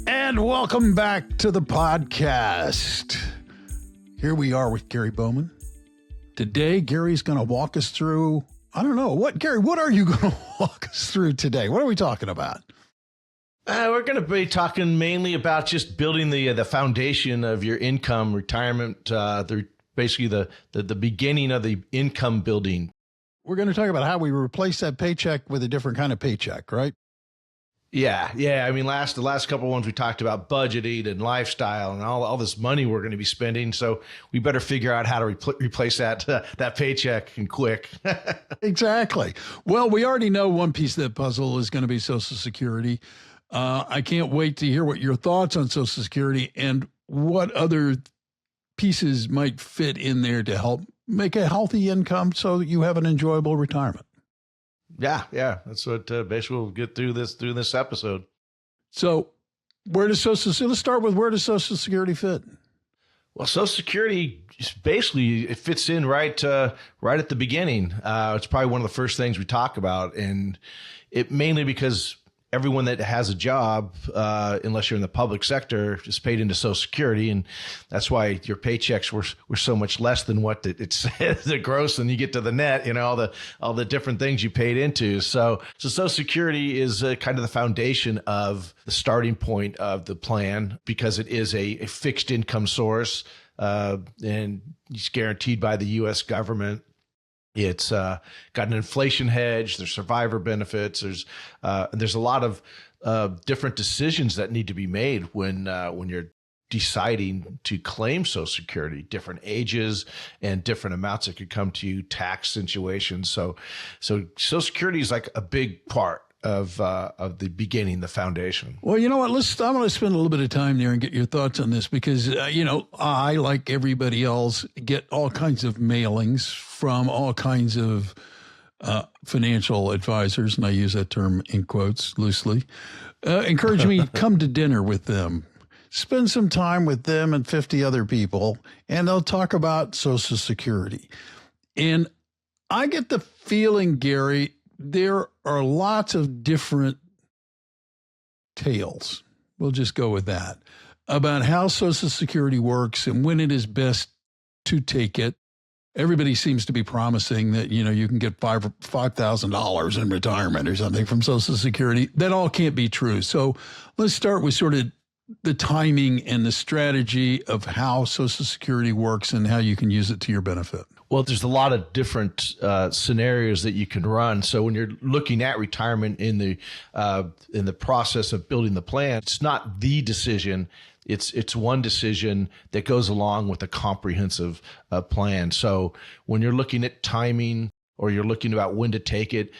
And welcome back to the podcast. Here we are with Gary Bowman. Today, Gary's going to walk us through, Gary, what are you going to walk us through today? What are we talking about? We're going to be talking mainly about just building the foundation of your income, retirement, basically the beginning of the income building. We're going to talk about how we replace that paycheck with a different kind of paycheck, right? Yeah. I mean, the last couple of ones we talked about budgeting and lifestyle and all this money we're going to be spending. So we better figure out how to replace that paycheck and quick. Exactly. Well, we already know one piece of that puzzle is going to be Social Security. I can't wait to hear what your thoughts on Social Security and what other pieces might fit in there to help make a healthy income so that you have an enjoyable retirement. Yeah. That's what basically we'll get through this episode. So let's start with where does Social Security fit? Well, Social Security basically it fits in right at the beginning. It's probably one of the first things we talk about, and it mainly because everyone that has a job, unless you're in the public sector, is paid into Social Security, and that's why your paychecks were so much less than what it says the gross, and you get to the net, all the different things you paid into. So Social Security is kind of the foundation of the starting point of the plan because it is a fixed income source, and it's guaranteed by the U.S. government. It's got an inflation hedge. There's survivor benefits. There's a lot of different decisions that need to be made when you're deciding to claim Social Security. Different ages and different amounts that could come to you, tax situations. So Social Security is like a big part of the beginning, the foundation. Well, you know what? I'm going to spend a little bit of time there and get your thoughts on this because, I, like everybody else, get all kinds of mailings from all kinds of financial advisors, and I use that term in quotes loosely, encourage me to come to dinner with them, spend some time with them and 50 other people, and they'll talk about Social Security. And I get the feeling, Gary, there are lots of different tales, we'll just go with that, about how Social Security works and when it is best to take it. Everybody seems to be promising that, you can get $5,000 in retirement or something from Social Security. That all can't be true. So let's start with sort of the timing and the strategy of how Social Security works and how you can use it to your benefit. Well, there's a lot of different scenarios that you can run. So when you're looking at retirement in the process of building the plan, it's not the decision. It's one decision that goes along with a comprehensive plan. So when you're looking at timing or you're looking about when to take it,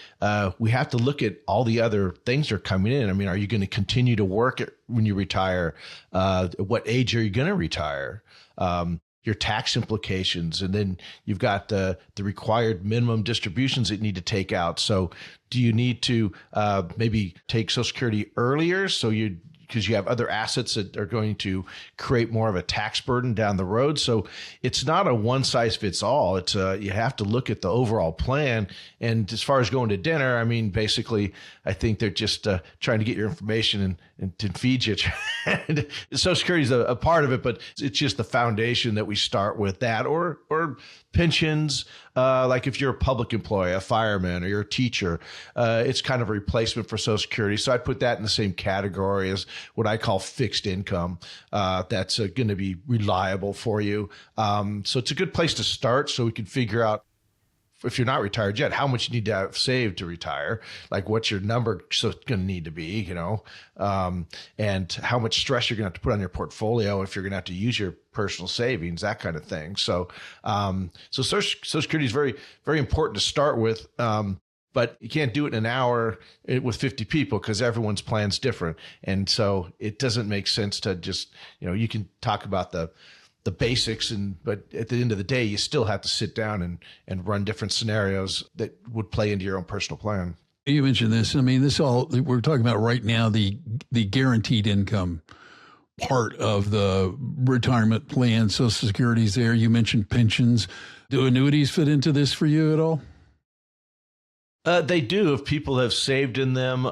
we have to look at all the other things that are coming in. I mean, are you going to continue to work when you retire? What age are you going to retire? Your tax implications, and then you've got the required minimum distributions that you need to take out. So do you need to maybe take Social Security earlier because you have other assets that are going to create more of a tax burden down the road? So it's not a one size fits all. It's you have to look at the overall plan. And as far as going to dinner, I mean, basically, I think they're just trying to get your information and to feed you. And Social Security is a part of it, but it's just the foundation that we start with, that or pensions. Like if you're a public employee, a fireman, or you're a teacher, it's kind of a replacement for Social Security. So I put that in the same category as what I call fixed income. That's going to be reliable for you. So it's a good place to start so we can figure out, if you're not retired yet, how much you need to have saved to retire, like what's your number going to need to be, and how much stress you're going to have to put on your portfolio if you're going to have to use your personal savings, that kind of thing. So, Social Security is very, very important to start with. But you can't do it in an hour with 50 people because everyone's plan's different. And so it doesn't make sense to just, you can talk about the basics, but at the end of the day, you still have to sit down and run different scenarios that would play into your own personal plan. You mentioned this. I mean, we're talking about right now, the guaranteed income part of the retirement plan. Social Security's there. You mentioned pensions. Do annuities fit into this for you at all? They do, if people have saved in them.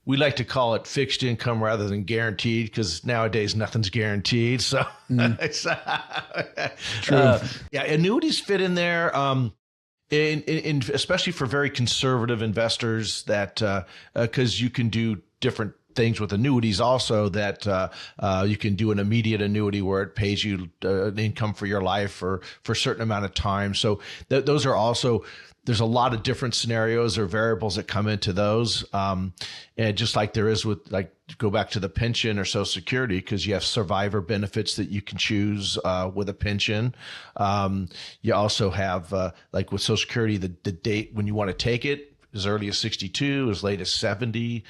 we like to call it fixed income rather than guaranteed because nowadays nothing's guaranteed. So, True. yeah, annuities fit in there. In especially for very conservative investors that because you can do different things with annuities also that you can do an immediate annuity where it pays you an income for your life for a certain amount of time. So those are also, there's a lot of different scenarios or variables that come into those. And just like there is with, like, go back to the pension or Social Security, because you have survivor benefits that you can choose with a pension. You also have, like with Social Security, the date when you want to take it, as early as 62, as late as 70.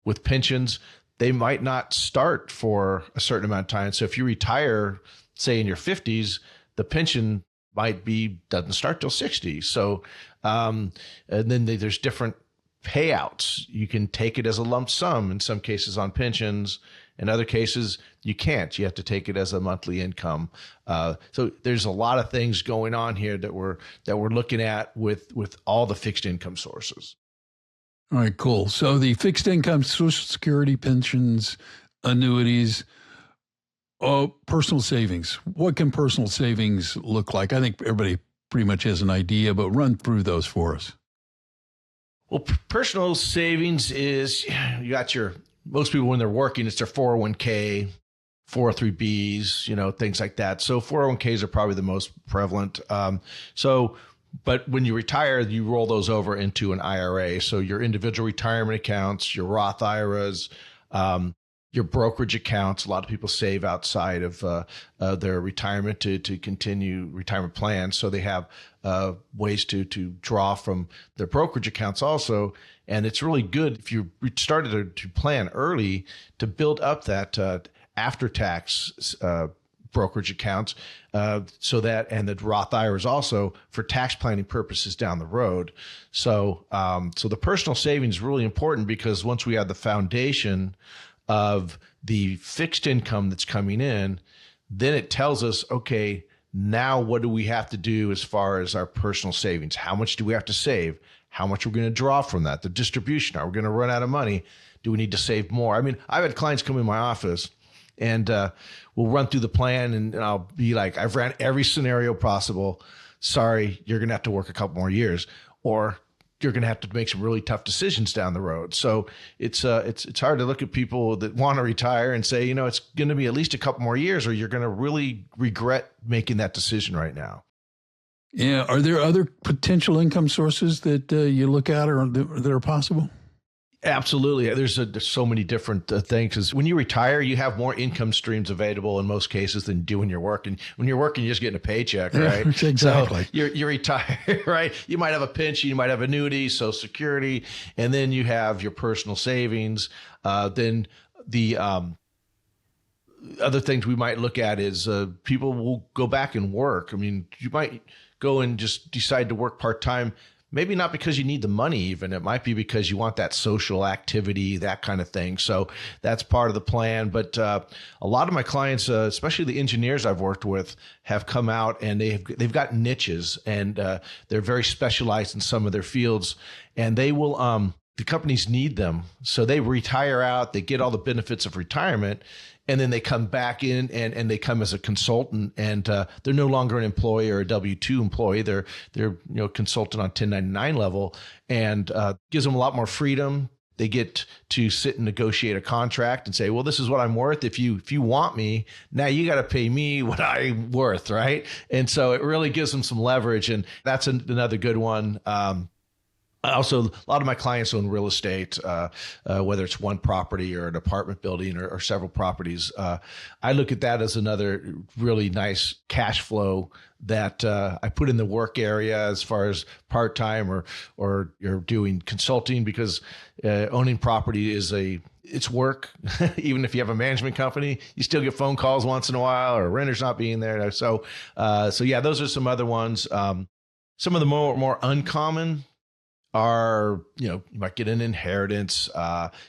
With pensions, they might not start for a certain amount of time. So if you retire, say in your 50s, the pension doesn't start till 60. So, and then there's different payouts. You can take it as a lump sum in some cases on pensions. In other cases, you can't. You have to take it as a monthly income. So there's a lot of things going on here that we're looking at with all the fixed income sources. All right, cool. So the fixed income, Social Security, pensions, annuities, personal savings. What can personal savings look like? I think everybody pretty much has an idea, but run through those for us. Well, personal savings is, you got most people when they're working, it's their 401k, 403bs, things like that. So 401ks are probably the most prevalent. But when you retire, you roll those over into an IRA. So your individual retirement accounts, your Roth IRAs, your brokerage accounts. A lot of people save outside of their retirement to continue retirement plans. So they have ways to draw from their brokerage accounts also. And it's really good if you started to plan early to build up that after-tax brokerage accounts, so that, and the Roth IRAs also for tax planning purposes down the road. So the personal savings is really important because once we have the foundation of the fixed income that's coming in, then it tells us, okay, now what do we have to do as far as our personal savings? How much do we have to save? How much we're going to draw from that? The distribution, are we going to run out of money? Do we need to save more? I mean, I've had clients come in my office and we'll run through the plan and I'll be like, I've ran every scenario possible. Sorry, you're going to have to work a couple more years, or you're going to have to make some really tough decisions down the road. So it's hard to look at people that want to retire and say, it's going to be at least a couple more years, or you're going to really regret making that decision right now. Yeah. Are there other potential income sources that you look at or that are possible? Absolutely. There's so many different things. Because when you retire, you have more income streams available in most cases than you do when you're working. When you're working, you're just getting a paycheck, right? Exactly. So you're retired, right? You might have a pension, you might have annuity, Social Security, and then you have your personal savings. Then the other things we might look at is people will go back and work. I mean, you might go and just decide to work part-time. Maybe not because you need the money even. It might be because you want that social activity, that kind of thing. So that's part of the plan. But a lot of my clients, especially the engineers I've worked with, have come out and they've got niches and they're very specialized in some of their fields. And they will, the companies need them. So they retire out, they get all the benefits of retirement, and then they come back in and they come as a consultant, and they're no longer an employee or a W-2 employee. They're consultant on 1099 level, and gives them a lot more freedom. They get to sit and negotiate a contract and say, well, this is what I'm worth. If you want me, now you got to pay me what I'm worth, right? And so it really gives them some leverage, and that's another good one. Also, a lot of my clients own real estate, whether it's one property or an apartment building or several properties. I look at that as another really nice cash flow that I put in the work area as far as part-time or you're doing consulting, because owning property it's work. Even if you have a management company, you still get phone calls once in a while, or renters not being there. So yeah, those are some other ones. Some of the more uncommon are, you might get an inheritance.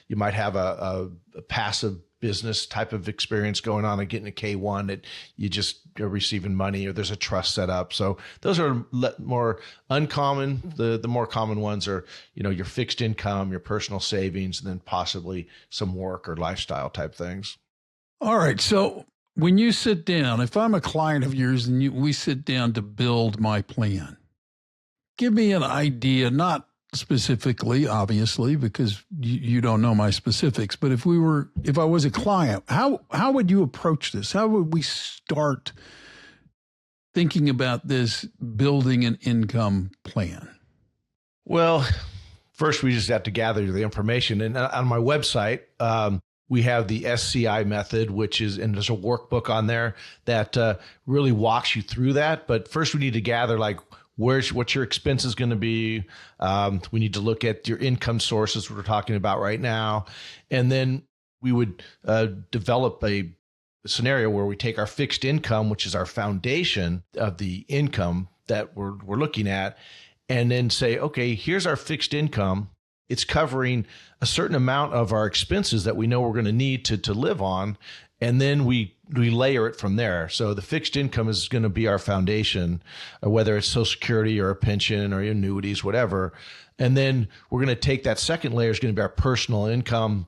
You might have a passive business type of experience going on and getting a K-1 that you just are receiving money or there's a trust set up. So those are more uncommon. The more common ones are, your fixed income, your personal savings, and then possibly some work or lifestyle type things. All right. So when you sit down, if I'm a client of yours and we sit down to build my plan, give me an idea, not specifically, obviously, because you don't know my specifics, but if I was a client, how would you approach this? How would we start thinking about this, building an income plan? Well, first we just have to gather the information. And on my website, we have the SCI method, and there's a workbook on there that really walks you through that. But first we need to gather what your expense is going to be. We need to look at your income sources we're talking about right now. And then we would develop a scenario where we take our fixed income, which is our foundation of the income that we're looking at, and then say, okay, here's our fixed income. It's covering a certain amount of our expenses that we know we're going to need to live on. And then we layer it from there. So the fixed income is going to be our foundation, whether it's Social Security or a pension or annuities, whatever. And then we're going to take that second layer is going to be our personal income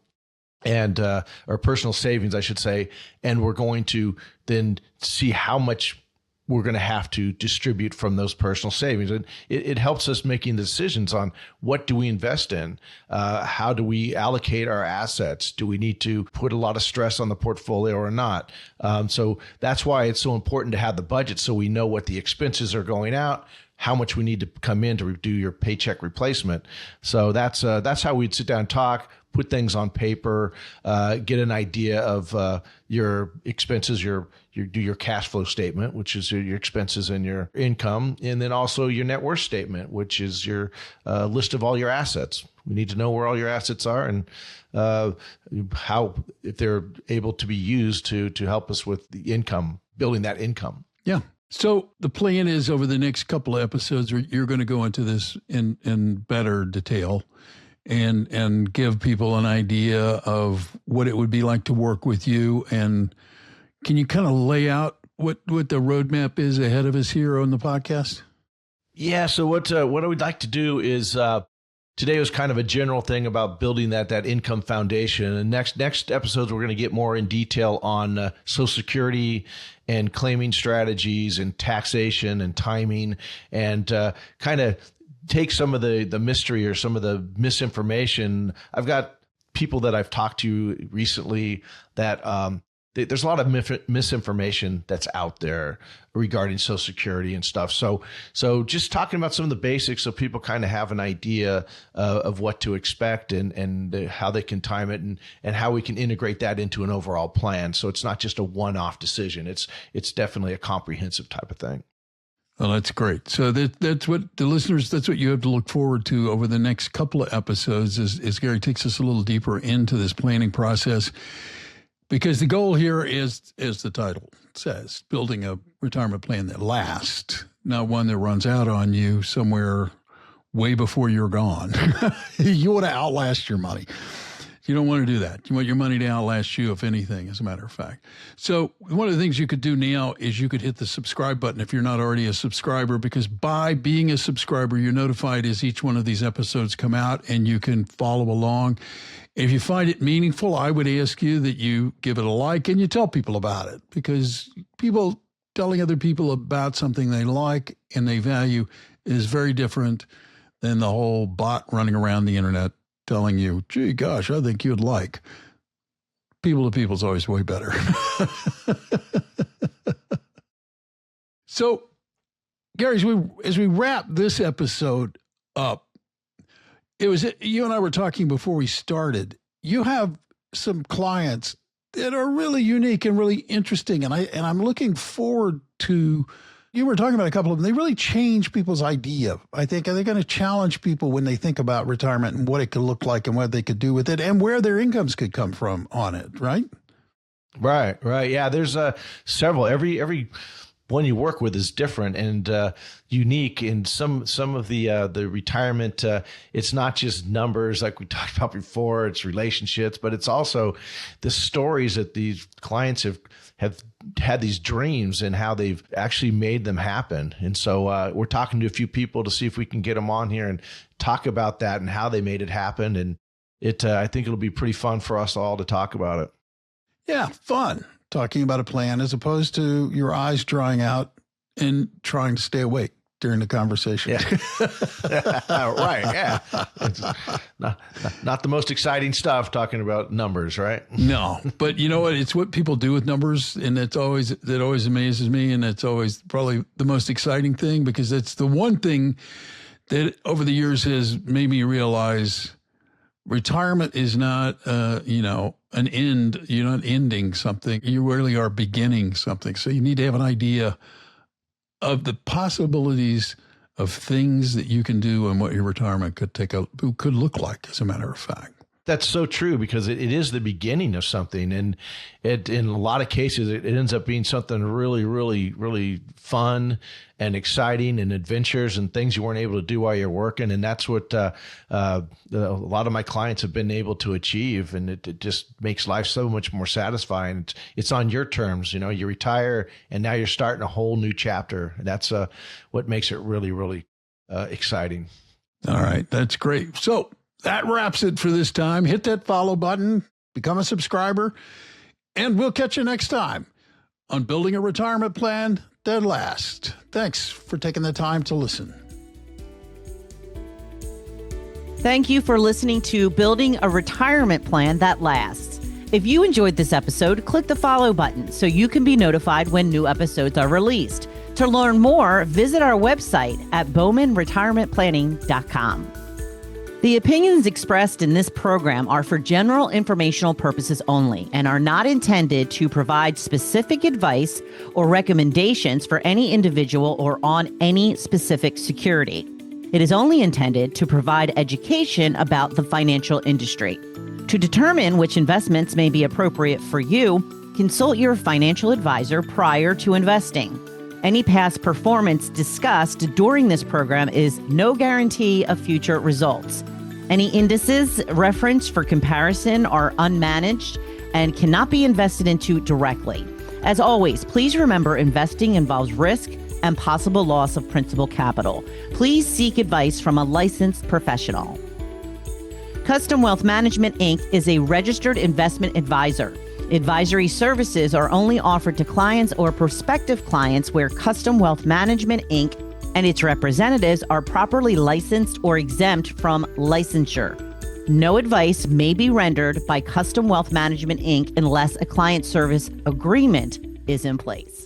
and our personal savings, I should say. And we're going to then see how much we're going to have to distribute from those personal savings. And it helps us making decisions on what do we invest in? How do we allocate our assets? Do we need to put a lot of stress on the portfolio or not? So that's why it's so important to have the budget so we know what the expenses are going out, how much we need to come in to do your paycheck replacement. So that's how we'd sit down and talk, put things on paper, get an idea of your expenses, do your cash flow statement, which is your expenses and your income, and then also your net worth statement, which is your list of all your assets. We need to know where all your assets are and if they're able to be used to help us with the income, building that income. Yeah. So the plan is over the next couple of episodes, you're going to go into this in better detail and give people an idea of what it would be like to work with you. And can you kind of lay out what the roadmap is ahead of us here on the podcast? Yeah. So what I would like to do is today was kind of a general thing about building that income foundation. And next episodes, we're going to get more in detail on Social Security and claiming strategies and taxation and timing and kind of take some of the mystery or some of the misinformation. I've got people that I've talked to recently that there's a lot of misinformation that's out there regarding Social Security and stuff. So just talking about some of the basics so people kind of have an idea of what to expect and how they can time it and how we can integrate that into an overall plan. So it's not just a one-off decision. It's definitely a comprehensive type of thing. Well, that's great. So that's what the listeners, that's what you have to look forward to over the next couple of episodes as Gary takes us a little deeper into this planning process. Because the goal here is, as the title says, building a retirement plan that lasts, not one that runs out on you somewhere way before you're gone. You want to outlast your money. You don't want to do that. You want your money to outlast you, if anything, as a matter of fact. So one of the things you could do now is you could hit the subscribe button if you're not already a subscriber, because by being a subscriber, you're notified as each one of these episodes come out and you can follow along. If you find it meaningful, I would ask you that you give it a like and you tell people about it, because people telling other people about something they like and they value is very different than the whole bot running around the internet telling you, gee, gosh, I think you'd like. People to people is always way better. So, Gary, as we wrap this episode up, it was you and I were talking before we started. You have some clients that are really unique and really interesting, and I'm looking forward to. You were talking about a couple of them. They really change people's idea. I think they're going to challenge people when they think about retirement and what it could look like and what they could do with it and where their incomes could come from on it, right? Right. Yeah, there's several. Every one you work with is different and unique. In some of the retirement, it's not just numbers like we talked about before. It's relationships, but it's also the stories that these clients have had these dreams and how they've actually made them happen. And so we're talking to a few people to see if we can get them on here and talk about that and how they made it happen. And I think it'll be pretty fun for us all to talk about it. Yeah, fun. Talking about a plan as opposed to your eyes drying out and trying to stay awake during the conversation. Yeah. Right. Yeah. It's not the most exciting stuff talking about numbers, right? No, but you know what? It's what people do with numbers. And that always amazes me. And it's always probably the most exciting thing because it's the one thing that over the years has made me realize retirement is not, an end. You're not ending something. You really are beginning something. So you need to have an idea of the possibilities of things that you can do and what your retirement could look like, as a matter of fact. That's so true because it is the beginning of something. And in a lot of cases, it ends up being something really, really, really fun and exciting and adventures and things you weren't able to do while you're working. And that's what a lot of my clients have been able to achieve. And it just makes life so much more satisfying. It's on your terms. You retire and now you're starting a whole new chapter. That's what makes it really, really exciting. All right. That's great. So that wraps it for this time. Hit that follow button, become a subscriber, and we'll catch you next time on Building a Retirement Plan That Lasts. Thanks for taking the time to listen. Thank you for listening to Building a Retirement Plan That Lasts. If you enjoyed this episode, click the follow button so you can be notified when new episodes are released. To learn more, visit our website at bowmanretirementplanning.com. The opinions expressed in this program are for general informational purposes only and are not intended to provide specific advice or recommendations for any individual or on any specific security. It is only intended to provide education about the financial industry. To determine which investments may be appropriate for you, consult your financial advisor prior to investing. Any past performance discussed during this program is no guarantee of future results. Any indices referenced for comparison are unmanaged and cannot be invested into directly. As always, please remember investing involves risk and possible loss of principal capital. Please seek advice from a licensed professional. Custom Wealth Management, Inc. is a registered investment advisor. Advisory services are only offered to clients or prospective clients where Custom Wealth Management, Inc. and its representatives are properly licensed or exempt from licensure. No advice may be rendered by Custom Wealth Management, Inc. unless a client service agreement is in place.